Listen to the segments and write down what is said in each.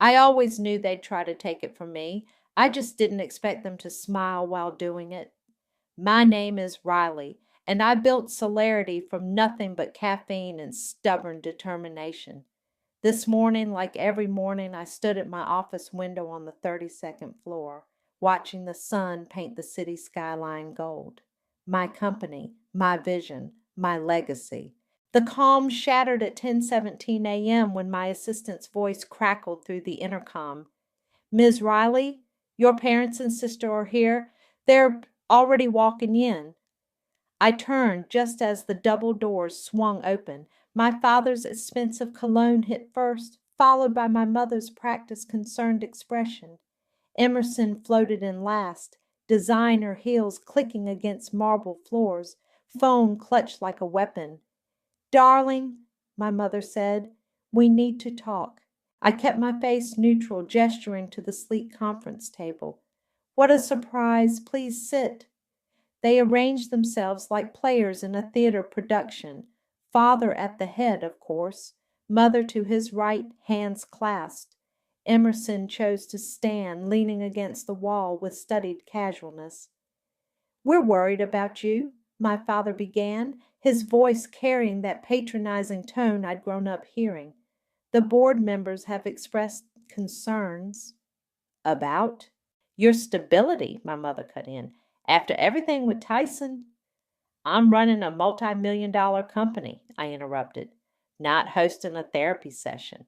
I always knew they'd try to take it from me. I just didn't expect them to smile while doing it. My name is Riley, and I built celerity from nothing but caffeine and stubborn determination. This morning, like every morning, I stood at my office window on the 32nd floor, watching the sun paint the city skyline gold. My company, my vision, my legacy. The calm shattered at 10:17 a.m. when my assistant's voice crackled through the intercom. "Ms. Riley, your parents and sister are here. They're already walking in." I turned just as the double doors swung open. My father's expensive cologne hit first, followed by my mother's practiced concerned expression. Emerson floated in last, designer heels clicking against marble floors, phone clutched like a weapon. "Darling," my mother said, "we need to talk." I kept my face neutral, gesturing to the sleek conference table. "What a surprise! Please sit." They arranged themselves like players in a theater production. Father at the head, of course, mother to his right, hands clasped. Emerson chose to stand, leaning against the wall with studied casualness. "We're worried about you," my father began, his voice carrying that patronizing tone I'd grown up hearing. "The board members have expressed concerns." "About?" "Your stability," my mother cut in. "After everything with Tyson." "I'm running a multi-million-dollar company," I interrupted, "not hosting a therapy session."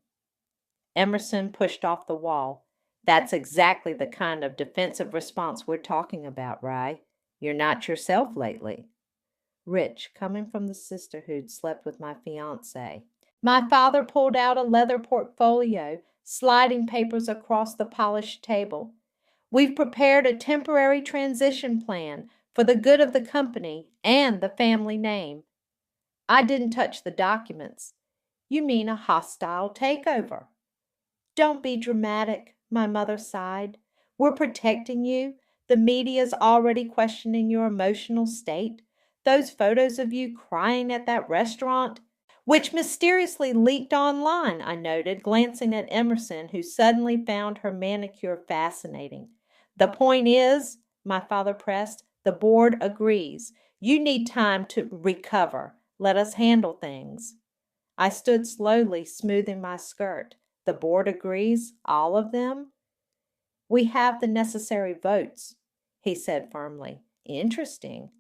Emerson pushed off the wall. "That's exactly the kind of defensive response we're talking about, Rye. You're not yourself lately." Rich, coming from the sister who'd slept with my fiancé. My father pulled out a leather portfolio, sliding papers across the polished table. "We've prepared a temporary transition plan for the good of the company and the family name." I didn't touch the documents. "You mean a hostile takeover?" "Don't be dramatic," my mother sighed. "We're protecting you. The media's already questioning your emotional state. Those photos of you crying at that restaurant, which mysteriously leaked online," I noted, glancing at Emerson, who suddenly found her manicure fascinating. "The point is," my father pressed, "the board agrees. You need time to recover. Let us handle things." I stood slowly, smoothing my skirt. "The board agrees? All of them?" "We have the necessary votes," he said firmly. "Interesting."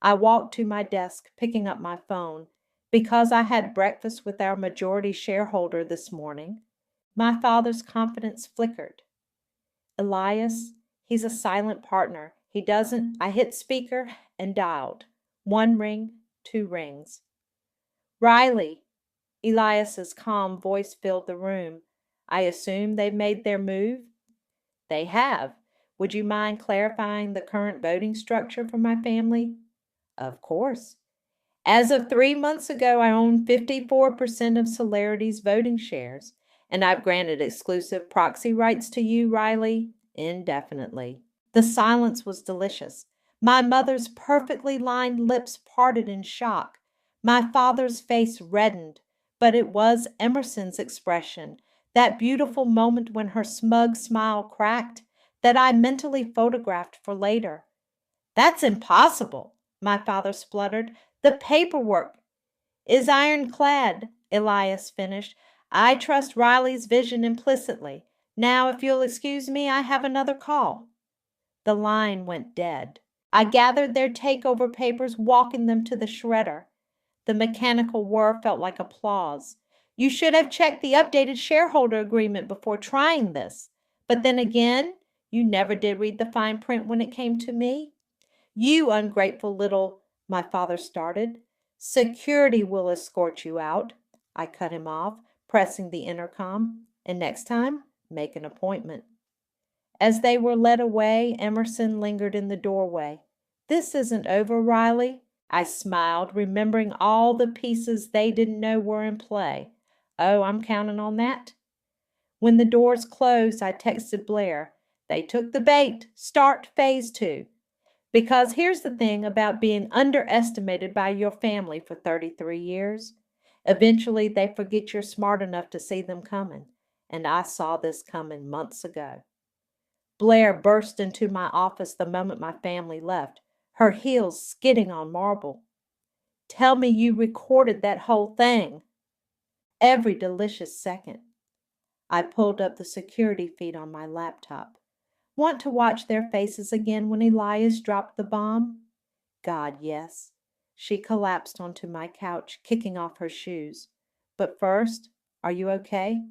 I walked to my desk, picking up my phone. "Because I had breakfast with our majority shareholder this morning." My father's confidence flickered. "Elias, he's a silent partner. He doesn't—" I hit speaker and dialed. One ring, two rings. "Riley." Elias's calm voice filled the room. "I assume they've made their move?" "They have. Would you mind clarifying the current voting structure for my family?" "Of course. As of 3 months ago, I own 54% of Celerity's voting shares, and I've granted exclusive proxy rights to you, Riley, indefinitely." The silence was delicious. My mother's perfectly lined lips parted in shock. My father's face reddened, but it was Emerson's expression, that beautiful moment when her smug smile cracked, that I mentally photographed for later. "That's impossible," my father spluttered. "The paperwork—" "Is ironclad," Elias finished. "I trust Riley's vision implicitly. Now, if you'll excuse me, I have another call." The line went dead. I gathered their takeover papers, walking them to the shredder. The mechanical whir felt like applause. "You should have checked the updated shareholder agreement before trying this. But then again, you never did read the fine print when it came to me." "You ungrateful little—" my father started. "Security will escort you out," I cut him off, pressing the intercom. "And next time, make an appointment." As they were led away, Emerson lingered in the doorway. "This isn't over, Riley." I smiled, remembering all the pieces they didn't know were in play. "Oh, I'm counting on that." When the doors closed, I texted Blair. "They took the bait. Start phase 2. Because here's the thing about being underestimated by your family for 33 years. Eventually, they forget you're smart enough to see them coming. and I saw this coming months ago. Blair burst into my office the moment my family left, her heels skidding on marble. Tell me you recorded that whole thing. Every delicious second. I pulled up the security feed on my laptop. Want to watch their faces again when Elias dropped the bomb? God, yes. She collapsed onto my couch, kicking off her shoes. But first, are you okay?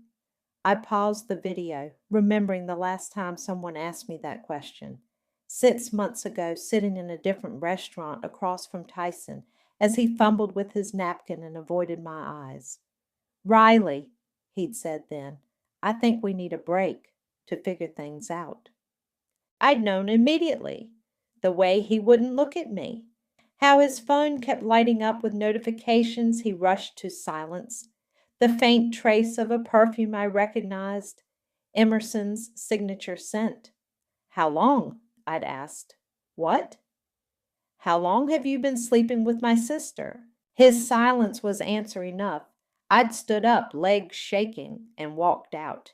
I paused the video, remembering the last time someone asked me that question. 6 months ago, sitting in a different restaurant across from Tyson, as he fumbled with his napkin and avoided my eyes. Riley, he'd said then, I think we need a break to figure things out. I'd known immediately. The way he wouldn't look at me. How his phone kept lighting up with notifications he rushed to silence. The faint trace of a perfume I recognized. Emerson's signature scent. How long? I'd asked. What? How long have you been sleeping with my sister? His silence was answer enough. I'd stood up, legs shaking, and walked out.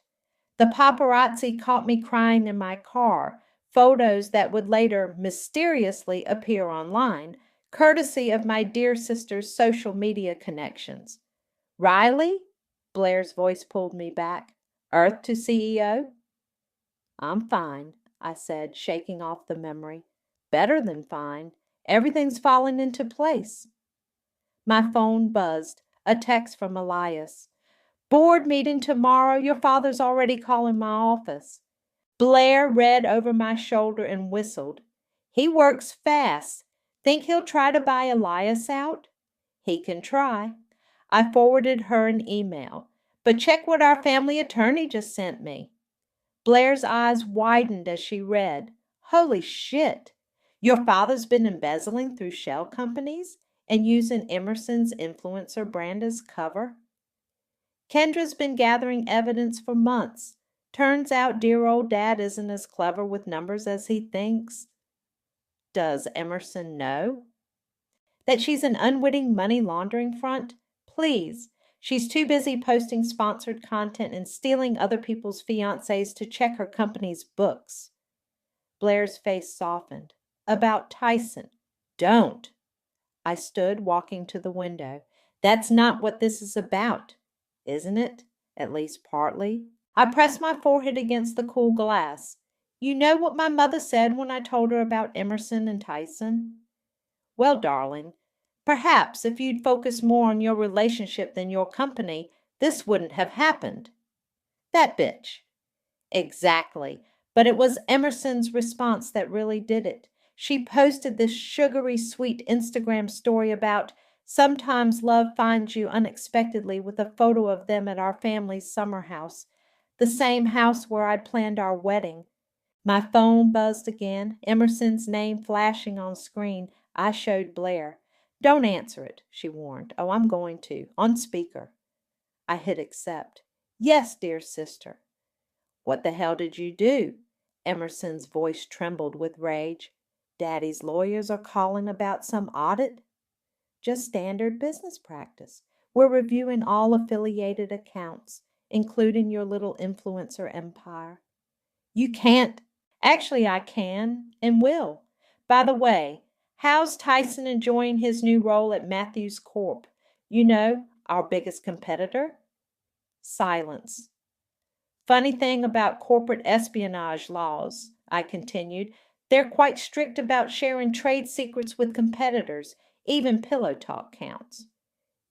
The paparazzi caught me crying in my car, photos that would later mysteriously appear online, courtesy of my dear sister's social media connections. Riley? Blair's voice pulled me back. Earth to CEO? I'm fine, I said, shaking off the memory. Better than fine. Everything's falling into place. My phone buzzed. A text from Elias. Board meeting tomorrow. Your father's already calling my office. Blair read over my shoulder and whistled. He works fast. Think he'll try to buy Elias out? He can try. I forwarded her an email. But check what our family attorney just sent me. Blair's eyes widened as she read. Holy shit! Your father's been embezzling through shell companies and using Emerson's influencer brand as cover? Kendra's been gathering evidence for months. Turns out dear old Dad isn't as clever with numbers as he thinks. Does Emerson know? That she's an unwitting money laundering front? Please. She's too busy posting sponsored content and stealing other people's fiancés to check her company's books. Blair's face softened. About Tyson. Don't. I stood, walking to the window. That's not what this is about, isn't it? At least partly. I pressed my forehead against the cool glass. You know what my mother said when I told her about Emerson and Tyson? Well, darling, perhaps if you'd focused more on your relationship than your company, this wouldn't have happened. That bitch. Exactly. But it was Emerson's response that really did it. She posted this sugary sweet Instagram story about sometimes love finds you unexpectedly with a photo of them at our family's summer house, the same house where I'd planned our wedding. My phone buzzed again, Emerson's name flashing on screen. I showed Blair. Don't answer it, she warned. Oh, I'm going to. On speaker. I hit accept. Yes, dear sister. What the hell did you do? Emerson's voice trembled with rage. Daddy's lawyers are calling about some audit? Just standard business practice. We're reviewing all affiliated accounts, including your little influencer empire. You can't. Actually, I can and will. By the way, how's Tyson enjoying his new role at Matthews Corp? You know, our biggest competitor? Silence. Funny thing about corporate espionage laws, I continued, they're quite strict about sharing trade secrets with competitors. Even pillow talk counts.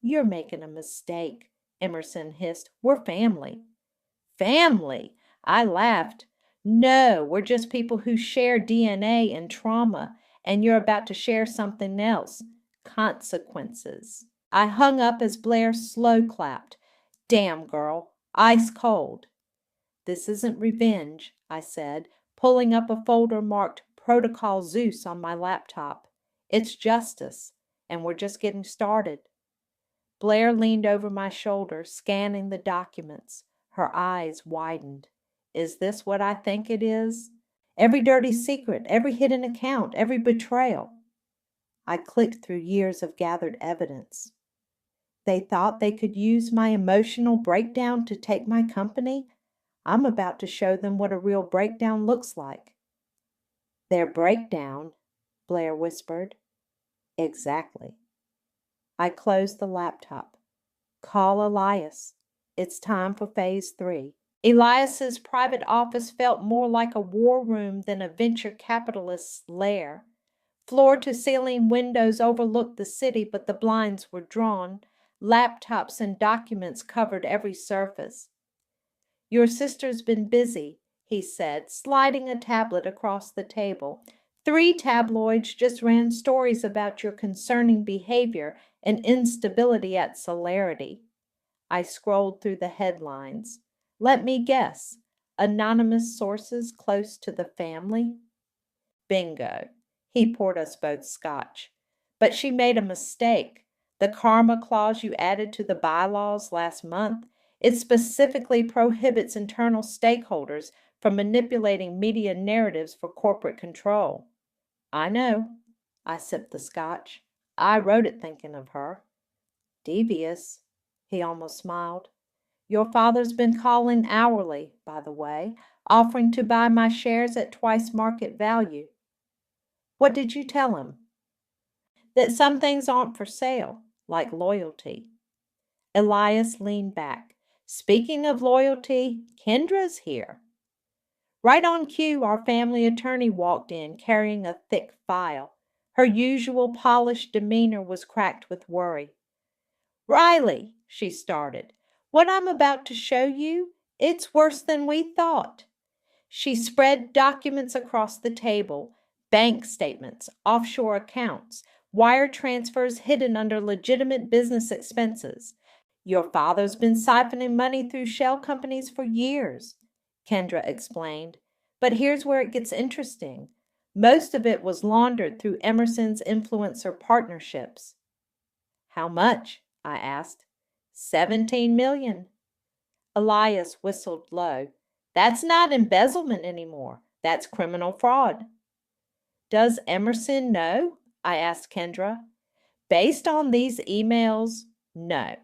You're making a mistake, Emerson hissed. We're family. Family? I laughed. No, we're just people who share DNA and trauma, and you're about to share something else. Consequences. I hung up as Blair slow clapped. Damn, girl. Ice cold. This isn't revenge, I said, pulling up a folder marked Protocol Zeus on my laptop. It's justice, and we're just getting started. Blair leaned over my shoulder, scanning the documents. Her eyes widened. Is this what I think it is? Every dirty secret, every hidden account, every betrayal. I clicked through years of gathered evidence. They thought they could use my emotional breakdown to take my company? I'm about to show them what a real breakdown looks like." "Their breakdown?" Blair whispered. "Exactly." I closed the laptop. "Call Elias. It's time for phase 3. Elias's private office felt more like a war room than a venture capitalist's lair. Floor-to-ceiling windows overlooked the city, but the blinds were drawn. Laptops and documents covered every surface. "Your sister's been busy," he said, sliding a tablet across the table. "3 tabloids just ran stories about your concerning behavior and instability at Celerity." I scrolled through the headlines. "Let me guess. Anonymous sources close to the family?" Bingo. He poured us both scotch. "But she made a mistake. The karma clause you added to the bylaws last month, it specifically prohibits internal stakeholders from manipulating media narratives for corporate control." "I know." I sipped the scotch. "I wrote it thinking of her." "Devious." He almost smiled. "Your father's been calling hourly, by the way, offering to buy my shares at twice market value." "What did you tell him?" "That some things aren't for sale, like loyalty." Elias leaned back. "Speaking of loyalty, Kendra's here." Right on cue, our family attorney walked in, carrying a thick file. Her usual polished demeanor was cracked with worry. "Riley," she started, "what I'm about to show you, it's worse than we thought." She spread documents across the table, bank statements, offshore accounts, wire transfers hidden under legitimate business expenses. "Your father's been siphoning money through shell companies for years," Kendra explained. "But here's where it gets interesting. Most of it was laundered through Emerson's influencer partnerships." "How much?" I asked. 17 million. Elias whistled low. "That's not embezzlement anymore. That's criminal fraud." "Does Emerson know?" I asked Kendra. "Based on these emails, no.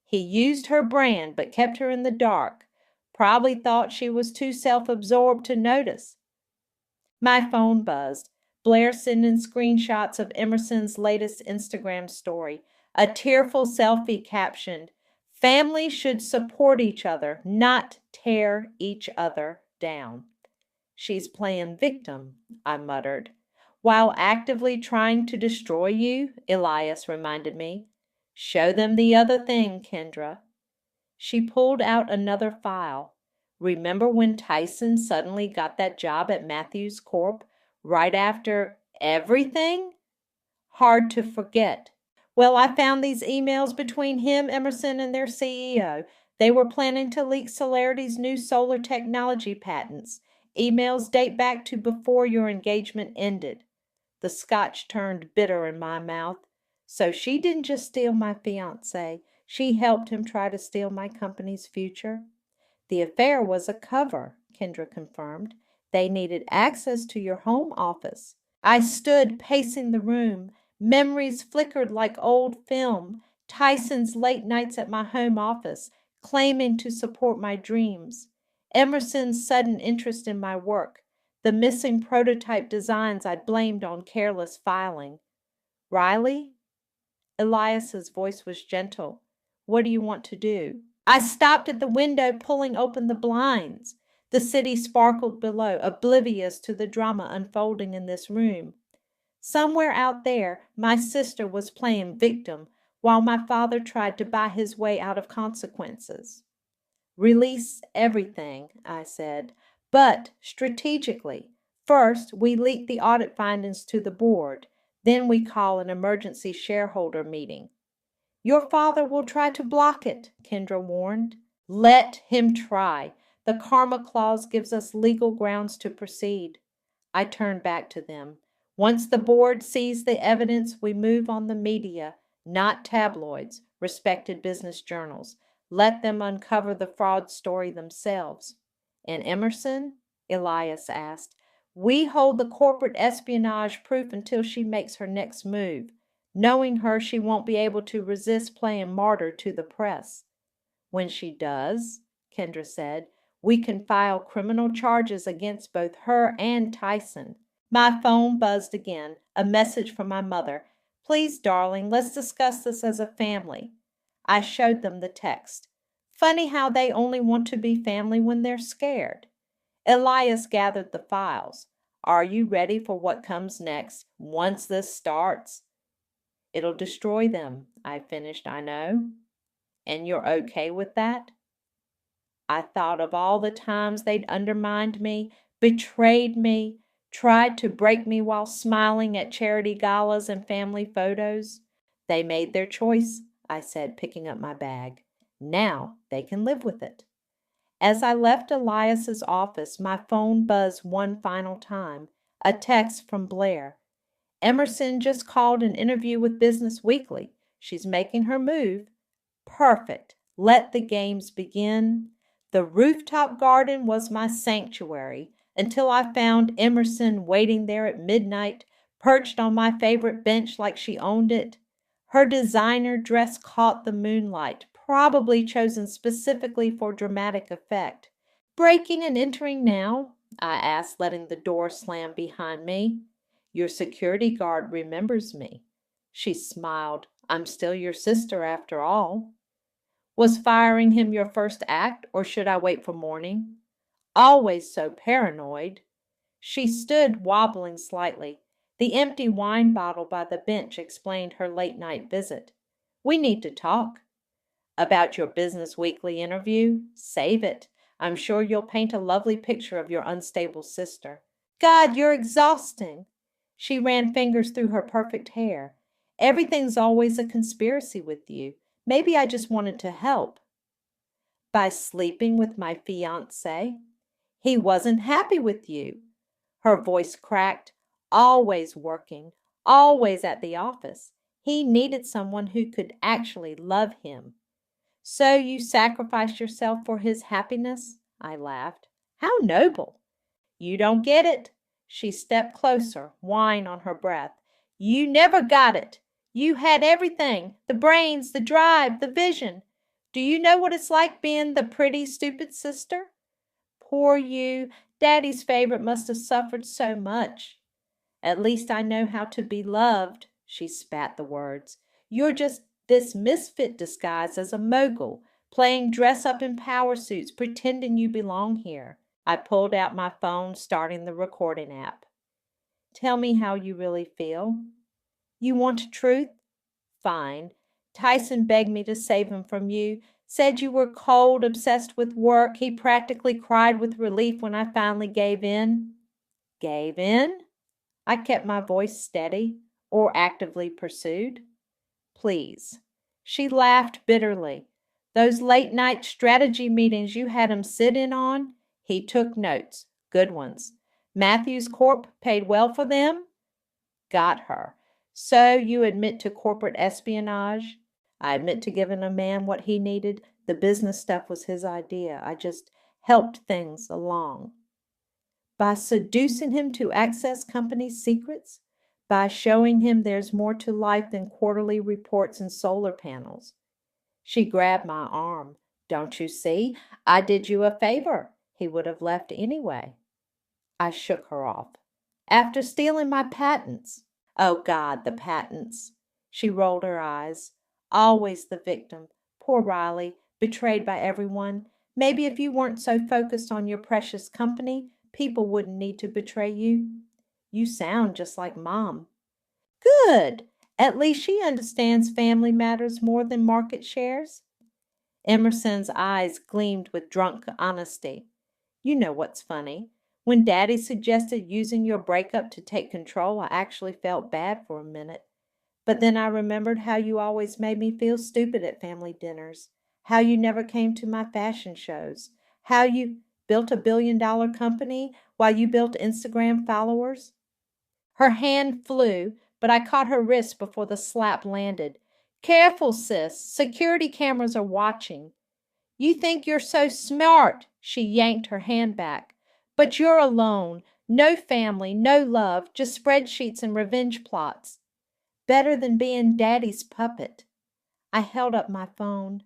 He used her brand but kept her in the dark. Probably thought she was too self-absorbed to notice." My phone buzzed. Blair sending screenshots of Emerson's latest Instagram story. A tearful selfie captioned, "Families should support each other, not tear each other down." "She's playing victim," I muttered. "While actively trying to destroy you," Elias reminded me. "Show them the other thing, Kendra." She pulled out another file. "Remember when Tyson suddenly got that job at Matthews Corp right after everything?" "Hard to forget." "Well, I found these emails between him, Emerson, and their CEO. They were planning to leak Celerity's new solar technology patents. Emails date back to before your engagement ended." The scotch turned bitter in my mouth. "So she didn't just steal my fiancé. She helped him try to steal my company's future." "The affair was a cover," Kendra confirmed. "They needed access to your home office." I stood pacing the room. Memories flickered like old film. Tyson's late nights at my home office, claiming to support my dreams. Emerson's sudden interest in my work. The missing prototype designs I'd blamed on careless filing. "Riley?" Elias's voice was gentle. "What do you want to do?" I stopped at the window, pulling open the blinds. The city sparkled below, oblivious to the drama unfolding in this room. Somewhere out there, my sister was playing victim, while my father tried to buy his way out of consequences. "Release everything," I said, "but strategically. First, we leak the audit findings to the board. Then we call an emergency shareholder meeting." "Your father will try to block it," Kendra warned. "Let him try. The karma clause gives us legal grounds to proceed." I turned back to them. "Once the board sees the evidence, we move on the media, not tabloids, respected business journals. Let them uncover the fraud story themselves." "And Emerson?" Elias asked. "We hold the corporate espionage proof until she makes her next move. Knowing her, she won't be able to resist playing martyr to the press." "When she does," Kendra said, We can file criminal charges against both her and Tyson. My phone buzzed again, a message from my mother. Please, darling, let's discuss this as a family. I showed them the text. Funny how they only want to be family when they're scared. Elias gathered the files. Are you ready for what comes next once this starts? It'll destroy them, I finished, I know. And you're okay with that? I thought of all the times they'd undermined me, betrayed me, tried to break me while smiling at charity galas and family photos. They made their choice, I said, picking up my bag. Now they can live with it. As I left Elias's office, my phone buzzed one final time, a text from Blair. Emerson just called an interview with Business Weekly. She's making her move. Perfect. Let the games begin. The rooftop garden was my sanctuary until I found Emerson waiting there at midnight, perched on my favorite bench like she owned it. Her designer dress caught the moonlight, probably chosen specifically for dramatic effect. Breaking and entering now? I asked, letting the door slam behind me. Your security guard remembers me. She smiled. I'm still your sister after all. Was firing him your first act, or should I wait for morning? Always so paranoid. She stood wobbling slightly. The empty wine bottle by the bench explained her late-night visit. We need to talk. About your Business Weekly interview? Save it. I'm sure you'll paint a lovely picture of your unstable sister. God, you're exhausting. She ran fingers through her perfect hair. Everything's always a conspiracy with you. Maybe I just wanted to help. By sleeping with my fiancé? He wasn't happy with you. Her voice cracked. Always working, always at the office. He needed someone who could actually love him. So you sacrificed yourself for his happiness? I laughed. How noble! You don't get it. She stepped closer, wine on her breath. You never got it. You had everything, the brains, the drive, the vision. Do you know what it's like being the pretty, stupid sister? Poor you. Daddy's favorite must have suffered so much. At least I know how to be loved. She spat the words. You're just this misfit disguised as a mogul, playing dress-up in power suits, pretending you belong here. I pulled out my phone, starting the recording app. Tell me how you really feel. You want truth? Fine. Tyson begged me to save him from you, said you were cold, obsessed with work. He practically cried with relief when I finally gave in. Gave in? I kept my voice steady. Or actively pursued. Please. She laughed bitterly. Those late-night strategy meetings you had him sit in on? He took notes. Good ones. Matthews Corp paid well for them? Got her. So you admit to corporate espionage? I admit to giving a man what he needed. The business stuff was his idea. I just helped things along. By seducing him to access company secrets? By showing him there's more to life than quarterly reports and solar panels. She grabbed my arm. Don't you see? I did you a favor. He would have left anyway. I shook her off. After stealing my patents. Oh, God, the patents. She rolled her eyes. Always the victim. Poor Riley, betrayed by everyone. Maybe if you weren't so focused on your precious company, people wouldn't need to betray you. You sound just like Mom. Good. At least she understands family matters more than market shares. Emerson's eyes gleamed with drunk honesty. You know what's funny? When Daddy suggested using your breakup to take control, I actually felt bad for a minute. But then I remembered how you always made me feel stupid at family dinners, how you never came to my fashion shows, how you built a billion-dollar company while you built Instagram followers. Her hand flew, but I caught her wrist before the slap landed. Careful, sis. Security cameras are watching. You think you're so smart, she yanked her hand back. But you're alone. No family, no love, just spreadsheets and revenge plots. Better than being Daddy's puppet. I held up my phone.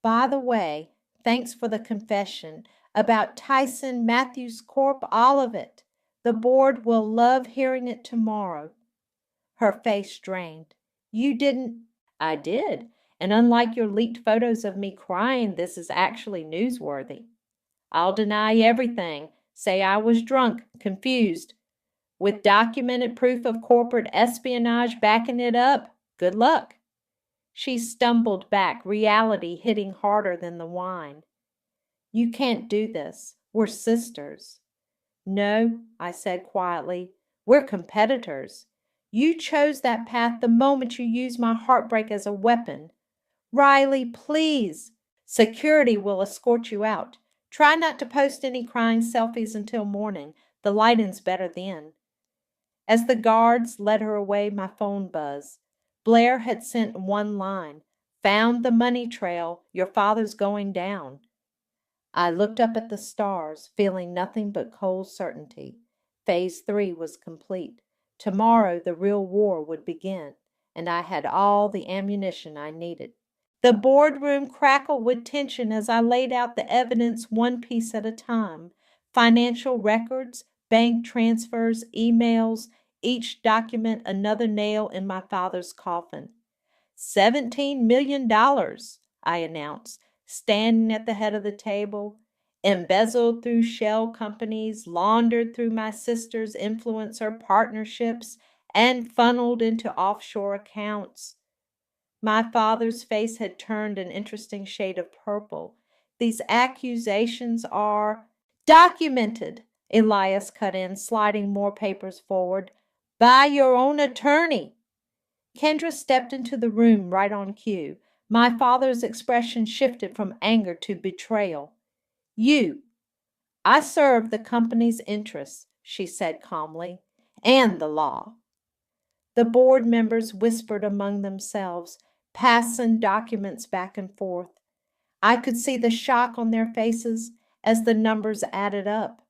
By the way, thanks for the confession. About Tyson Matthews Corp, all of it. The board will love hearing it tomorrow." Her face drained. "You didn't—" "I did. And unlike your leaked photos of me crying, this is actually newsworthy. I'll deny everything, say I was drunk, confused. With documented proof of corporate espionage backing it up, good luck." She stumbled back, reality hitting harder than the wine. "You can't do this. We're sisters." "No," I said quietly, "we're competitors. You chose that path the moment you used my heartbreak as a weapon. Riley, please. Security will escort you out. Try not to post any crying selfies until morning. The lighting's better then." As the guards led her away, my phone buzzed. Blair had sent one line: "Found the money trail. Your father's going down." I looked up at the stars, feeling nothing but cold certainty. Phase 3 was complete. Tomorrow the real war would begin, and I had all the ammunition I needed. The boardroom crackled with tension as I laid out the evidence one piece at a time. Financial records, bank transfers, emails, each document another nail in my father's coffin. $17 million, I announced, standing at the head of the table. Embezzled through shell companies, laundered through my sister's influencer partnerships, and funneled into offshore accounts. My father's face had turned an interesting shade of purple. "These accusations are—" "Documented," Elias cut in, sliding more papers forward. "By your own attorney." Kendra stepped into the room right on cue. My father's expression shifted from anger to betrayal. "I serve the company's interests," she said calmly, "and the law." The board members whispered among themselves, passing documents back and forth. I could see the shock on their faces as the numbers added up.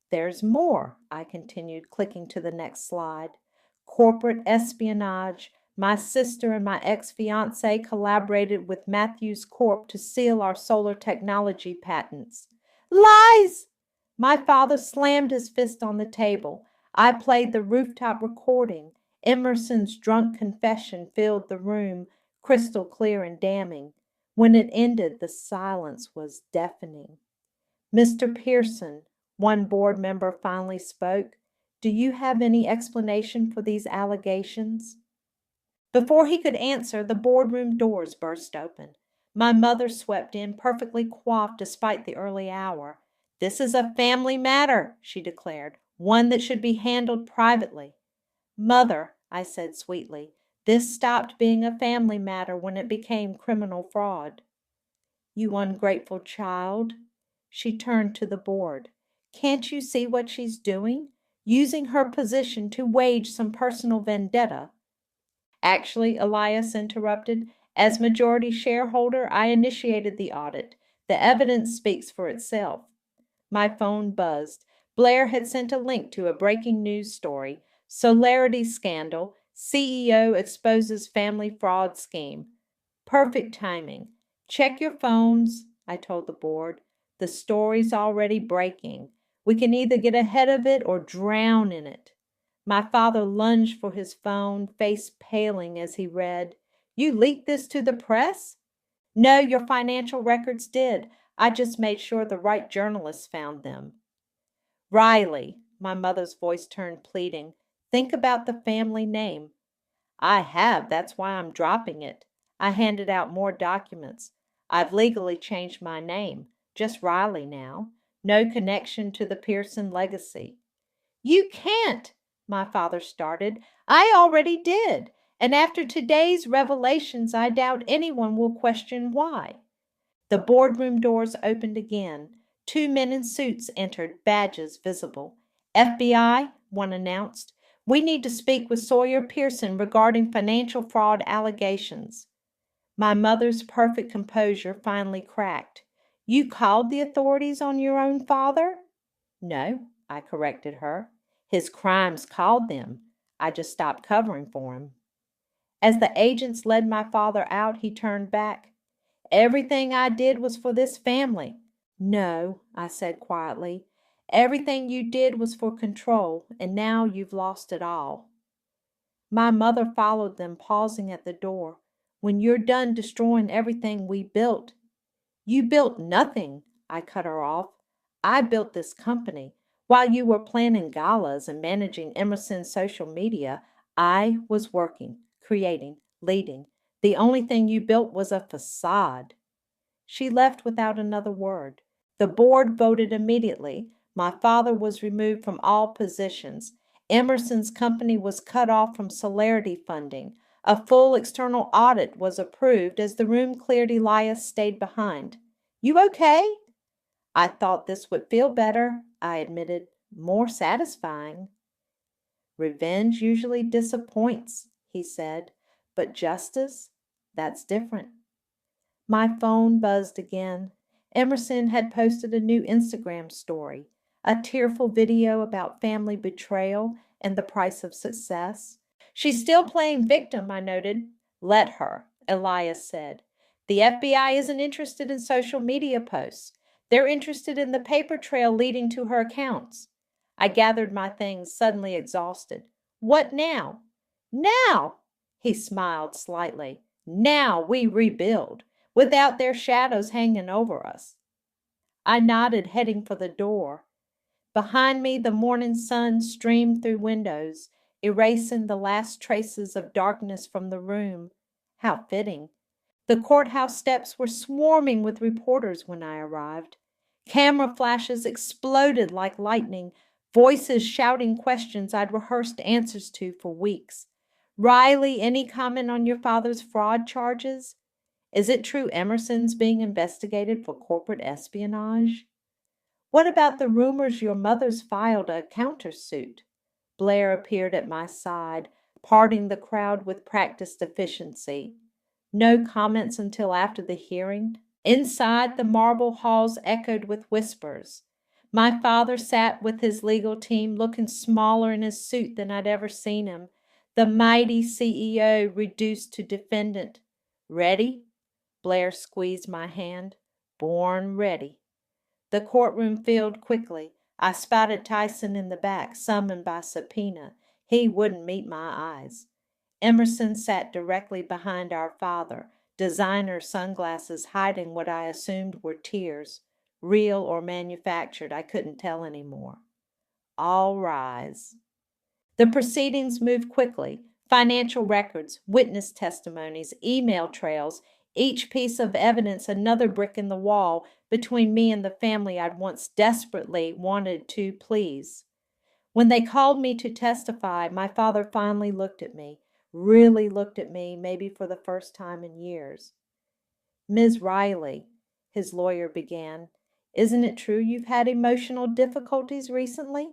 "There's more," I continued, clicking to the next slide. "Corporate espionage. My sister and my ex-fiance collaborated with Matthews Corp to steal our solar technology patents." "Lies!" My father slammed his fist on the table. I played the rooftop recording. Emerson's drunk confession filled the room, crystal clear and damning. When it ended, the silence was deafening. "Mr. Pearson," one board member finally spoke, "do you have any explanation for these allegations?" Before he could answer, the boardroom doors burst open. My mother swept in, perfectly coiffed despite the early hour. "This is a family matter," she declared, "one that should be handled privately." "Mother," I said sweetly, "this stopped being a family matter when it became criminal fraud." "You ungrateful child." She turned to the board. "Can't you see what she's doing? Using her position to wage some personal vendetta." "Actually," Elias interrupted, "as majority shareholder, I initiated the audit. The evidence speaks for itself." My phone buzzed. Blair had sent a link to a breaking news story. "Solarity scandal. CEO exposes family fraud scheme." Perfect timing. "Check your phones," I told the board. "The story's already breaking. We can either get ahead of it or drown in it." My father lunged for his phone, face paling as he read. "You leaked this to the press?" "No, your financial records did. I just made sure the right journalists found them." "Riley," my mother's voice turned pleading, "think about the family name." "I have. That's why I'm dropping it." I handed out more documents. "I've legally changed my name. Just Riley now. No connection to the Pearson legacy." "You can't," my father started. "I already did. And after today's revelations, I doubt anyone will question why." The boardroom doors opened again. Two men in suits entered, badges visible. "FBI," one announced. "We need to speak with Sawyer Pearson regarding financial fraud allegations." My mother's perfect composure finally cracked. "You called the authorities on your own father?" "No," I corrected her. "His crimes called them. I just stopped covering for him." As the agents led my father out, he turned back. "Everything I did was for this family. No, I said quietly. Everything you did was for control, and now you've lost it all. My mother followed them, pausing at the door. When you're done destroying everything we built. You built nothing, I cut her off. I built this company. While you were planning galas and managing Emerson's social media, I was working, creating, leading. The only thing you built was a facade. She left without another word. The board voted immediately. My father was removed from all positions. Emerson's company was cut off from Celerity funding. A full external audit was approved as the room cleared. Elias stayed behind. You okay? I thought this would feel better, I admitted. More satisfying. Revenge usually disappoints, he said, but justice, that's different. My phone buzzed again. Emerson had posted a new Instagram story, a tearful video about family betrayal and the price of success. She's still playing victim, I noted. Let her, Elias said. The FBI isn't interested in social media posts. They're interested in the paper trail leading to her accounts. I gathered my things, suddenly exhausted. What now? Now! He smiled slightly. Now we rebuild without their shadows hanging over us. I nodded, heading for the door. Behind me, the morning sun streamed through windows, erasing the last traces of darkness from the room. How fitting. The courthouse steps were swarming with reporters when I arrived. Camera flashes exploded like lightning, voices shouting questions I'd rehearsed answers to for weeks. Riley, any comment on your father's fraud charges? Is it true Emerson's being investigated for corporate espionage? What about the rumors your mother's filed a countersuit? Blair appeared at my side, parting the crowd with practiced efficiency. No comments until after the hearing. Inside, the marble halls echoed with whispers. My father sat with his legal team, looking smaller in his suit than I'd ever seen him. The mighty CEO reduced to defendant. Ready? Blair squeezed my hand. Born ready. The courtroom filled quickly. I spotted Tyson in the back, summoned by subpoena. He wouldn't meet my eyes. Emerson sat directly behind our father, designer sunglasses hiding what I assumed were tears. Real or manufactured, I couldn't tell anymore. All rise. The proceedings moved quickly. Financial records, witness testimonies, email trails, each piece of evidence another brick in the wall between me and the family I'd once desperately wanted to please. When they called me to testify, my father finally looked at me, really looked at me, maybe for the first time in years. Ms. Riley, his lawyer began, isn't it true you've had emotional difficulties recently?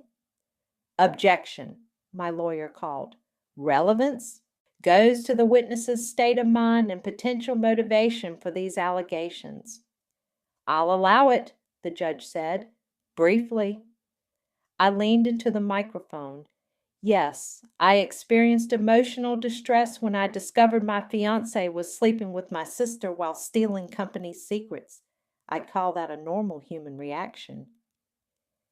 Objection, my lawyer called. Relevance goes to the witness's state of mind and potential motivation for these allegations. I'll allow it, the judge said, briefly. I leaned into the microphone. Yes, I experienced emotional distress when I discovered my fiancé was sleeping with my sister while stealing company secrets. I'd call that a normal human reaction.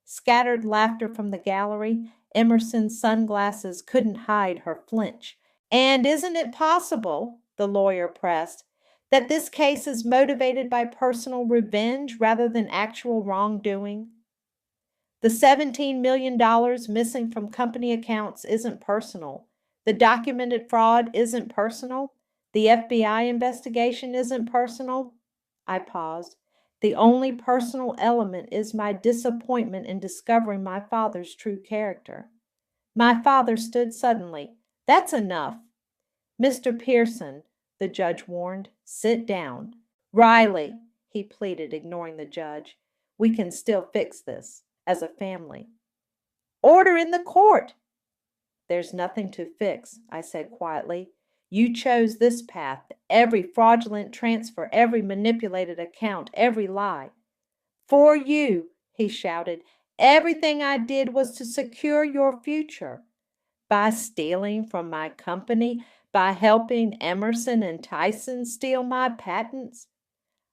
Scattered laughter from the gallery. Emerson's sunglasses couldn't hide her flinch. And isn't it possible, the lawyer pressed, that this case is motivated by personal revenge rather than actual wrongdoing? The $17 million missing from company accounts isn't personal. The documented fraud isn't personal. The FBI investigation isn't personal. I paused. The only personal element is my disappointment in discovering my father's true character. My father stood suddenly. That's enough. Mr. Pearson, the judge warned, sit down. Riley, he pleaded, ignoring the judge, we can still fix this as a family. Order in the court. There's nothing to fix, I said quietly. You chose this path, every fraudulent transfer, every manipulated account, every lie. For you, he shouted. Everything I did was to secure your future. By stealing from my company, by helping Emerson and Tyson steal my patents.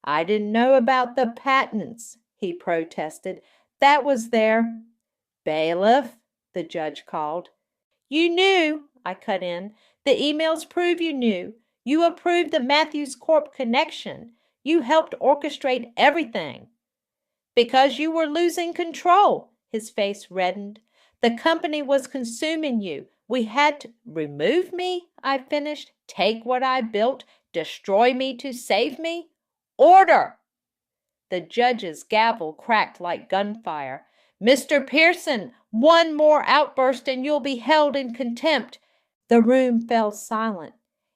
I didn't know about the patents, he protested. That was their bailiff, the judge called. You knew, I cut in. The emails prove you knew. You approved the Matthews Corp connection. You helped orchestrate everything. Because you were losing control. His face reddened. The company was consuming you. We had to remove me, I finished. Take what I built. Destroy me to save me. Order! The judge's gavel cracked like gunfire. Mr. Pearson, one more outburst and you'll be held in contempt. The room fell silent.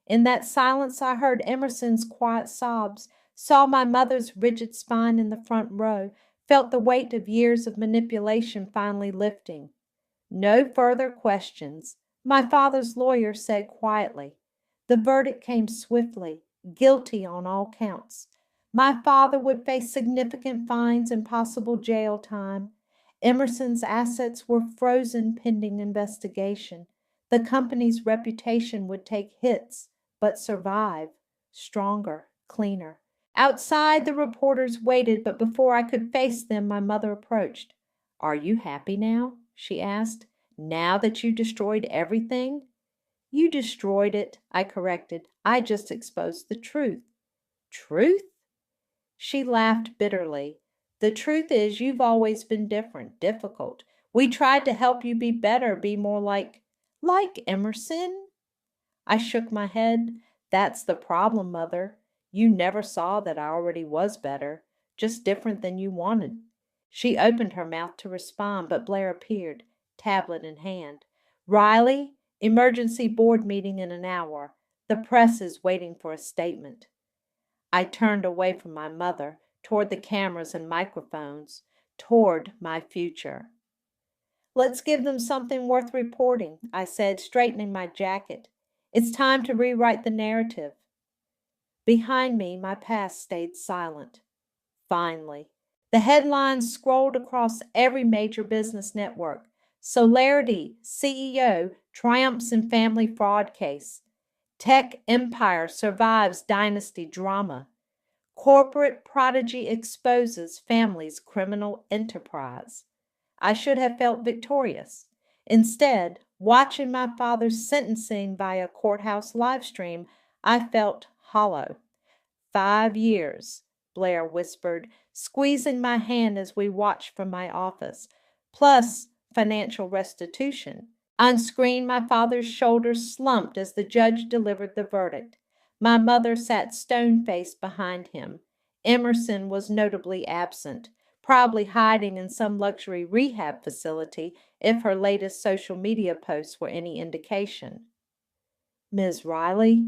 In that silence I heard Emerson's quiet sobs, saw my mother's rigid spine in the front row, felt the weight of years of manipulation finally lifting. No further questions, my father's lawyer said quietly. The verdict came swiftly, guilty on all counts. My father would face significant fines and possible jail time. Emerson's assets were frozen pending investigation. The company's reputation would take hits, but survive, stronger, cleaner. Outside, the reporters waited, but before I could face them, my mother approached. Are you happy now? She asked. Now that you destroyed everything? You destroyed it, I corrected. I just exposed the truth. Truth? She laughed bitterly. The truth is, you've always been different, difficult. We tried to help you be better, be more like Emerson? I shook my head. That's the problem, Mother. You never saw that I already was better, just different than you wanted. She opened her mouth to respond, but Blair appeared, tablet in hand. Riley, emergency board meeting in an hour. The press is waiting for a statement. I turned away from my mother, toward the cameras and microphones, toward my future. Let's give them something worth reporting, I said, straightening my jacket. It's time to rewrite the narrative. Behind me, my past stayed silent. Finally, the headlines scrolled across every major business network. Solarity, CEO, triumphs in family fraud case. Tech empire survives dynasty drama. Corporate prodigy exposes family's criminal enterprise. I should have felt victorious. Instead, watching my father's sentencing via courthouse live stream, I felt hollow. 5 years, Blair whispered, squeezing my hand as we watched from my office, plus financial restitution. On screen, my father's shoulders slumped as the judge delivered the verdict. My mother sat stone-faced behind him. Emerson was notably absent, probably hiding in some luxury rehab facility if her latest social media posts were any indication. Ms. Riley,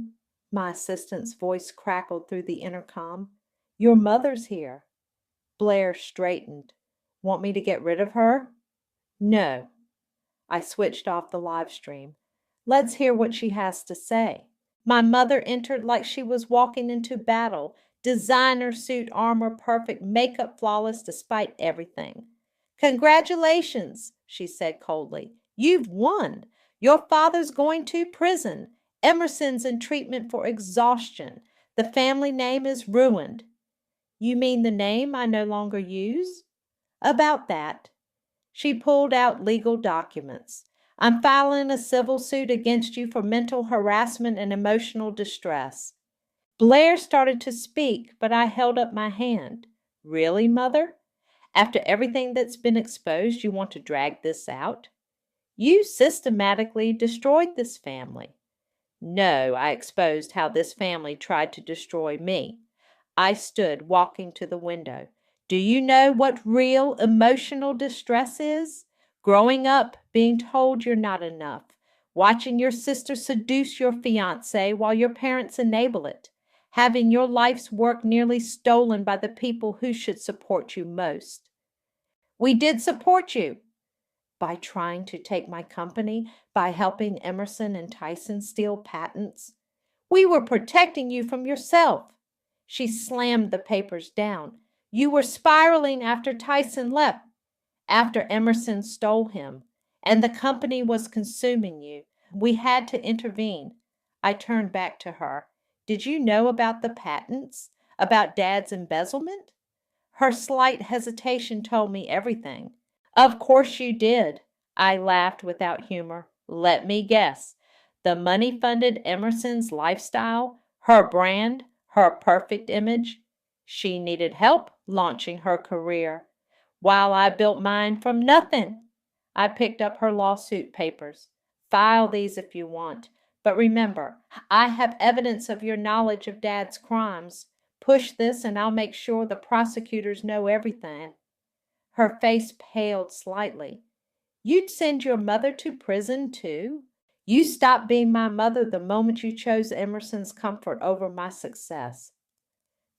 my assistant's voice crackled through the intercom. Your mother's here. Blair straightened. Want me to get rid of her? No. I switched off the live stream. Let's hear what she has to say. My mother entered like she was walking into battle. Designer suit, armor perfect, makeup flawless despite everything. Congratulations, she said coldly. You've won. Your father's going to prison. Emerson's in treatment for exhaustion. The family name is ruined. You mean the name I no longer use? About that. She pulled out legal documents. I'm filing a civil suit against you for mental harassment and emotional distress. Blair started to speak, but I held up my hand. Really, Mother? After everything that's been exposed, you want to drag this out? You systematically destroyed this family. No, I exposed how this family tried to destroy me. I stood walking to the window. Do you know what real emotional distress is? Growing up, being told you're not enough. Watching your sister seduce your fiancé while your parents enable it. Having your life's work nearly stolen by the people who should support you most. We did support you. By trying to take my company, by helping Emerson and Tyson steal patents. We were protecting you from yourself. She slammed the papers down. You were spiraling after Tyson left, after Emerson stole him, and the company was consuming you. We had to intervene. I turned back to her. Did you know about the patents? About Dad's embezzlement? Her slight hesitation told me everything. Of course you did. I laughed without humor. Let me guess. The money-funded Emerson's lifestyle, her brand, her perfect image. She needed help launching her career, while I built mine from nothing. I picked up her lawsuit papers. File these if you want. But remember, I have evidence of your knowledge of Dad's crimes. Push this and I'll make sure the prosecutors know everything. Her face paled slightly. You'd send your mother to prison, too? You stopped being my mother the moment you chose Emerson's comfort over my success.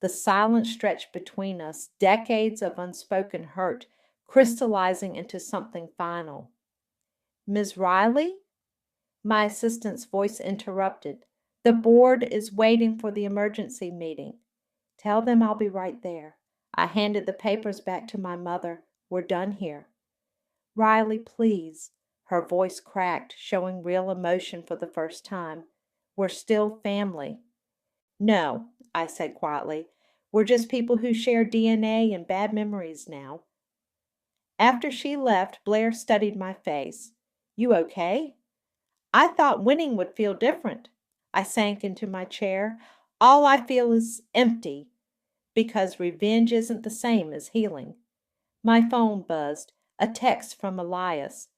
The silence stretched between us, decades of unspoken hurt, crystallizing into something final. Ms. Riley? My assistant's voice interrupted. The board is waiting for the emergency meeting. Tell them I'll be right there. I handed the papers back to my mother. We're done here. Riley, please. Her voice cracked, showing real emotion for the first time. We're still family. No, I said quietly. We're just people who share DNA and bad memories now. After she left, Blair studied my face. You okay? I thought winning would feel different. I sank into my chair. All I feel is empty, because revenge isn't the same as healing. My phone buzzed. A text from Elias.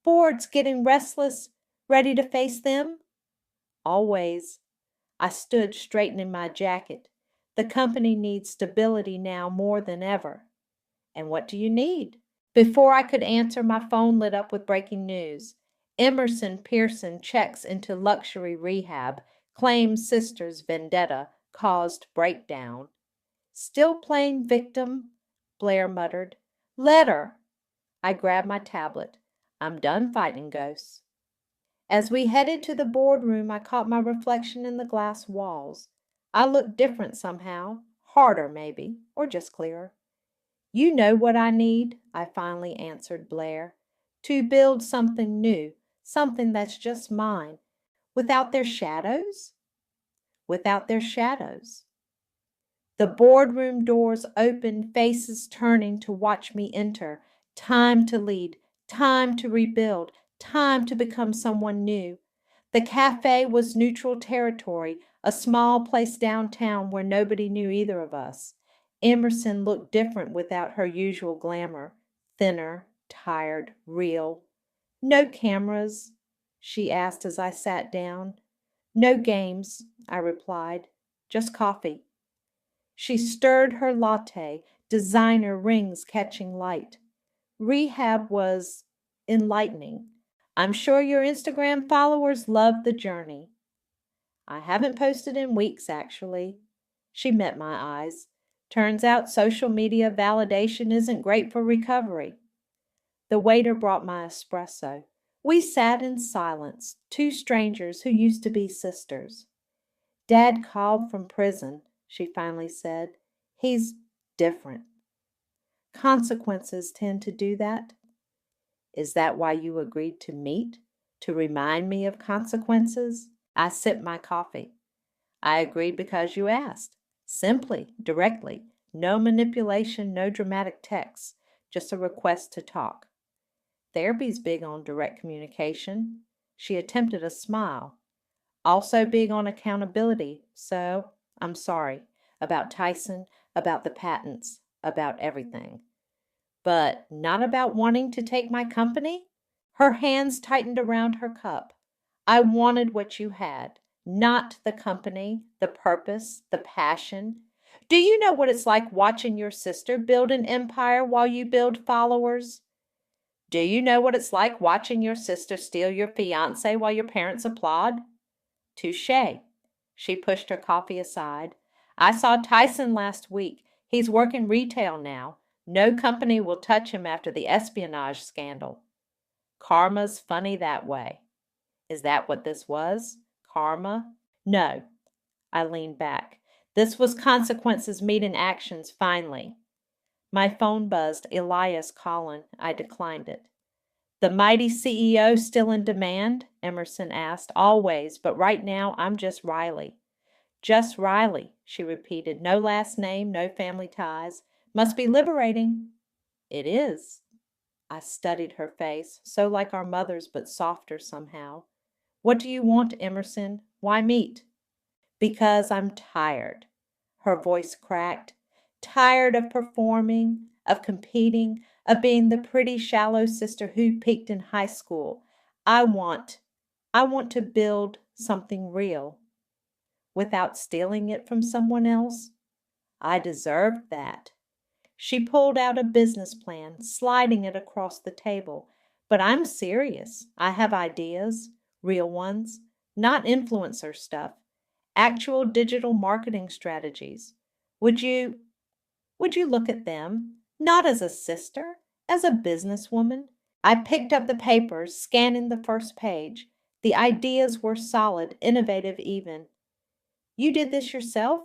Board's getting restless. Ready to face them? Always. I stood straightening my jacket. The company needs stability now more than ever. And what do you need? Before I could answer, my phone lit up with breaking news. Emerson Pearson checks into luxury rehab, claims sister's vendetta caused breakdown. Still playing victim? Blair muttered. Letter. I grabbed my tablet. I'm done fighting ghosts. As we headed to the boardroom, I caught my reflection in the glass walls. I looked different somehow, harder maybe, or just clearer. You know what I need, I finally answered Blair. To build something new, something that's just mine, without their shadows? Without their shadows. The boardroom doors opened, faces turning to watch me enter. Time to lead, time to rebuild, time to become someone new. The cafe was neutral territory, a small place downtown where nobody knew either of us. Emerson looked different without her usual glamour. Thinner, tired, real. No cameras? She asked as I sat down. No games, I replied. Just coffee. She stirred her latte, designer rings catching light. Rehab was enlightening. I'm sure your Instagram followers love the journey. I haven't posted in weeks, actually. She met my eyes. Turns out social media validation isn't great for recovery. The waiter brought my espresso. We sat in silence, two strangers who used to be sisters. Dad called from prison, she finally said. He's different. Consequences tend to do that. Is that why you agreed to meet? To remind me of consequences? I sipped my coffee. I agreed because you asked. Simply, directly. No manipulation, no dramatic texts. Just a request to talk. Therapy's big on direct communication. She attempted a smile. Also big on accountability, so I'm sorry. About Tyson, about the patents, about everything. But not about wanting to take my company? Her hands tightened around her cup. I wanted what you had, not the company, the purpose, the passion. Do you know what it's like watching your sister build an empire while you build followers? Do you know what it's like watching your sister steal your fiancé while your parents applaud? Touché. She pushed her coffee aside. I saw Tyson last week. He's working retail now. No company will touch him after the espionage scandal. Karma's funny that way. Is that what this was? Karma? No. I leaned back. This was consequences meeting actions finally. My phone buzzed. Elias calling. I declined it. The mighty CEO still in demand? Emerson asked. Always, but right now I'm just Riley. Just Riley, she repeated. No last name, no family ties. Must be liberating. It is. I studied her face, so like our mother's but softer somehow. What do you want, Emerson? Why meet? Because I'm tired. Her voice cracked. Tired of performing, of competing, of being the pretty shallow sister who peaked in high school. I want, I want to build something real without stealing it from someone else. I deserved that. She pulled out a business plan, sliding it across the table. But I'm serious. I have ideas, real ones, not influencer stuff, actual digital marketing strategies. Would you would you look at them, not as a sister, as a businesswoman? I picked up the papers, scanning the first page. The ideas were solid, innovative even. You did this yourself?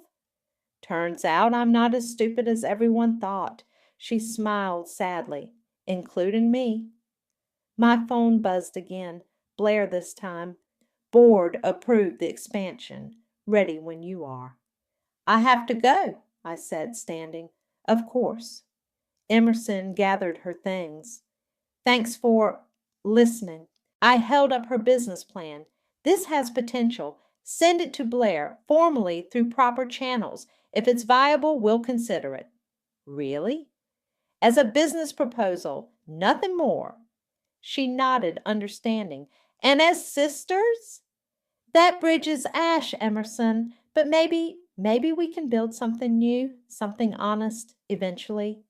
Turns out I'm not as stupid as everyone thought. She smiled sadly, including me. My phone buzzed again. Blair this time. Board approved the expansion. Ready when you are. I have to go, I said, standing. Of course. Emerson gathered her things. Thanks for listening. I held up her business plan. This has potential. Send it to Blair, formally through proper channels. If it's viable, we'll consider it. Really? As a business proposal, nothing more. She nodded, understanding. And as sisters? That bridge is ash, Emerson. But maybe we can build something new, something honest, eventually.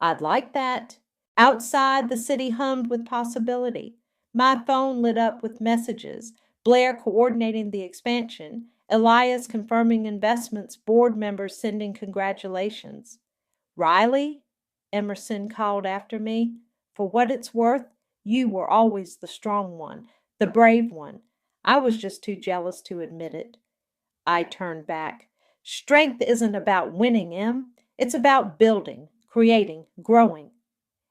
I'd like that. Outside, the city hummed with possibility. My phone lit up with messages. Blair coordinating the expansion. Elias confirming investments. Board members sending congratulations. Riley, Emerson called after me. For what it's worth, you were always the strong one, the brave one. I was just too jealous to admit it. I turned back. Strength isn't about winning, Em. It's about building, creating, growing.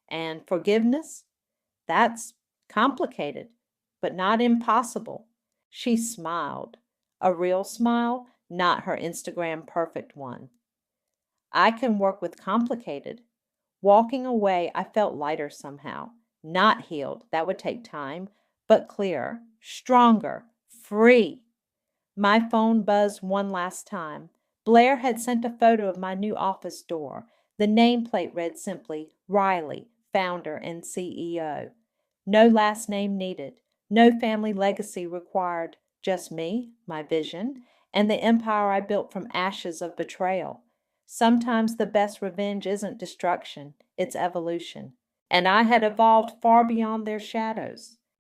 And forgiveness? That's complicated, but not impossible. She smiled. A real smile, not her Instagram perfect one. I can work with complicated. Walking away, I felt lighter somehow. Not healed, that would take time, but clearer, stronger, free. My phone buzzed one last time. Blair had sent a photo of my new office door. The nameplate read simply, Riley, founder and CEO. No last name needed. No family legacy required. Just me, my vision, and the empire I built from ashes of betrayal. Sometimes the best revenge isn't destruction, it's evolution. And I had evolved far beyond their shadows.